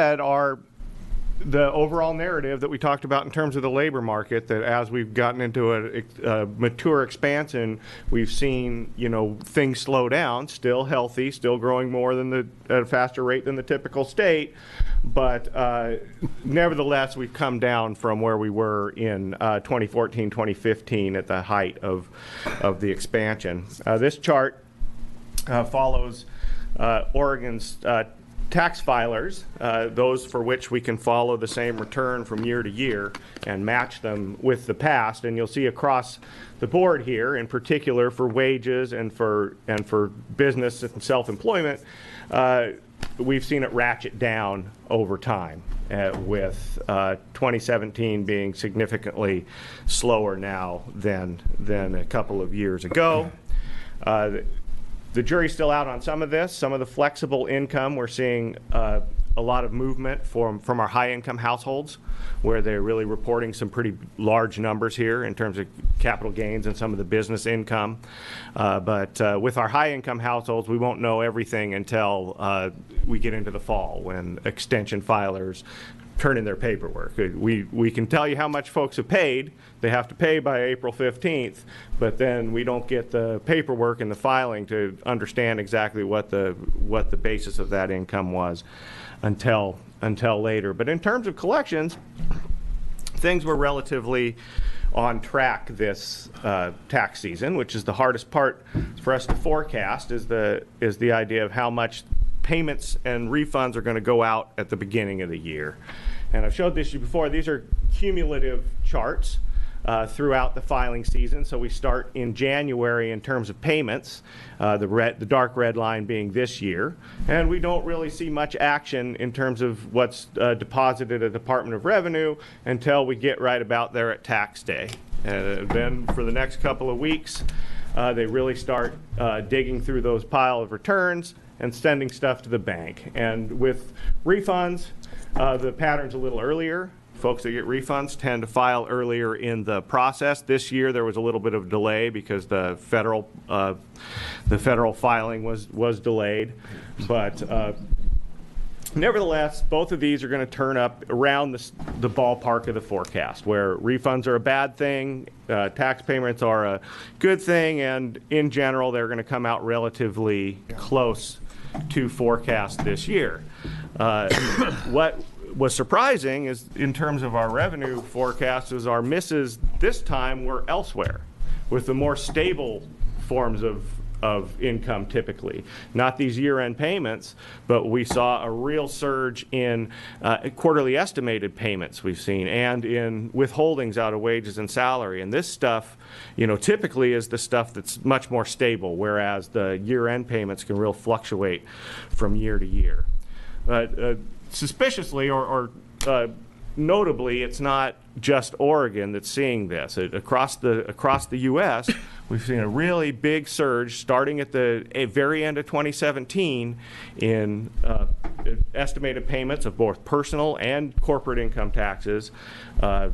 are the overall narrative that we talked about in terms of the labor market, that as we've gotten into a mature expansion, we've seen, things slow down, still healthy, still growing more than at a faster rate than the typical state. But nevertheless, we've come down from where we were in 2014, 2015 at the height of the expansion. This chart follows Oregon's tax filers, those for which we can follow the same return from year to year and match them with the past. And you'll see across the board here, in particular for wages and for business and self-employment, we've seen it ratchet down over time, with 2017 being significantly slower now than a couple of years ago. The jury's still out on some of this. Some of the flexible income, we're seeing a lot of movement from our high-income households, where they're really reporting some pretty large numbers here in terms of capital gains and some of the business income. But with our high-income households, we won't know everything until we get into the fall, when extension filers turn in their paperwork. We can tell you how much folks have paid. They have to pay by April 15th, but then we don't get the paperwork and the filing to understand exactly what the basis of that income was until later. But in terms of collections, things were relatively on track this tax season, which is the hardest part for us to forecast, is the idea of how much payments and refunds are going to go out at the beginning of the year. And I've showed this to you before. These are cumulative charts throughout the filing season. So we start in January in terms of payments, the dark red line being this year. And we don't really see much action in terms of what's deposited at the Department of Revenue until we get right about there at tax day. And then for the next couple of weeks, they really start digging through those pile of returns and sending stuff to the bank. And with refunds, the pattern's a little earlier. Folks that get refunds tend to file earlier in the process. This year there was a little bit of delay because the federal filing was delayed. But nevertheless, both of these are going to turn up around the ballpark of the forecast, where refunds are a bad thing, tax payments are a good thing, and in general they're going to come out relatively close to forecast this year. What was surprising is, in terms of our revenue forecast, is our misses this time were elsewhere, with the more stable forms of income typically. Not these year-end payments, but we saw a real surge in quarterly estimated payments we've seen, and in withholdings out of wages and salary. And this stuff, typically is the stuff that's much more stable, whereas the year-end payments can really fluctuate from year to year. Suspiciously, or notably, it's not just Oregon that's seeing this. Across the U.S., we've seen a really big surge starting at the very end of 2017 in estimated payments of both personal and corporate income taxes, the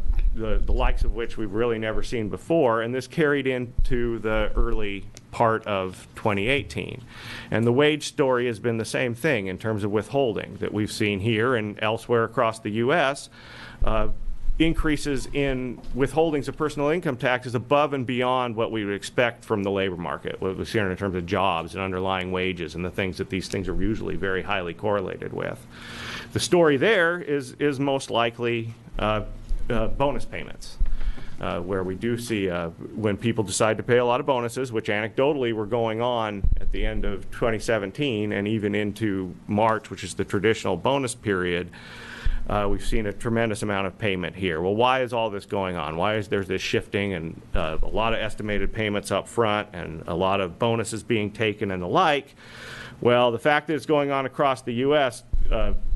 likes of which we've really never seen before, and this carried into the early part of 2018. And the wage story has been the same thing in terms of withholding that we've seen here and elsewhere across the U.S. Increases in withholdings of personal income taxes above and beyond what we would expect from the labor market, what we've seen in terms of jobs and underlying wages and the things that these things are usually very highly correlated with. The story there is most likely bonus payments, where we do see when people decide to pay a lot of bonuses, which anecdotally were going on at the end of 2017 and even into March, which is the traditional bonus period. We've seen a tremendous amount of payment here. Well, why is all this going on? Why is there this shifting and a lot of estimated payments up front and a lot of bonuses being taken and the like? Well, the fact that it's going on across the U.S.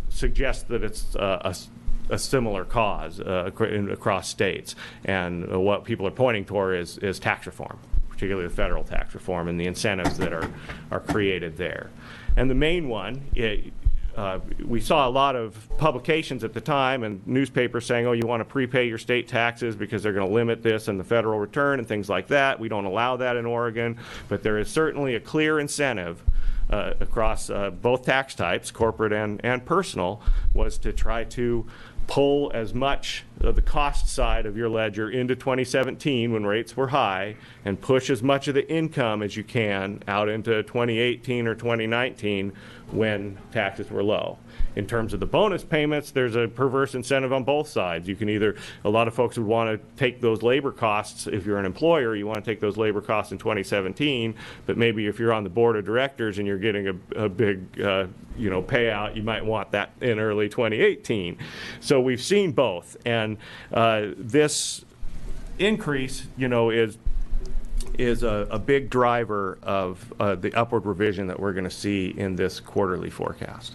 Suggests that it's a similar cause across states. And what people are pointing toward is tax reform, particularly the federal tax reform and the incentives that are created there. And the main one, we saw a lot of publications at the time and newspapers saying, oh, you want to prepay your state taxes because they're going to limit this and the federal return and things like that. We don't allow that in Oregon, but there is certainly a clear incentive across both tax types, corporate and personal, was to try to pull as much of the cost side of your ledger into 2017 when rates were high, and push as much of the income as you can out into 2018 or 2019 when taxes were low. In terms of the bonus payments, there's a perverse incentive on both sides. You can either, a lot of folks would want to take those labor costs. If you're an employer, you want to take those labor costs in 2017, but maybe if you're on the board of directors and you're getting a big payout, you might want that in early 2018. So we've seen both, and this increase, is a big driver of the upward revision that we're going to see in this quarterly forecast.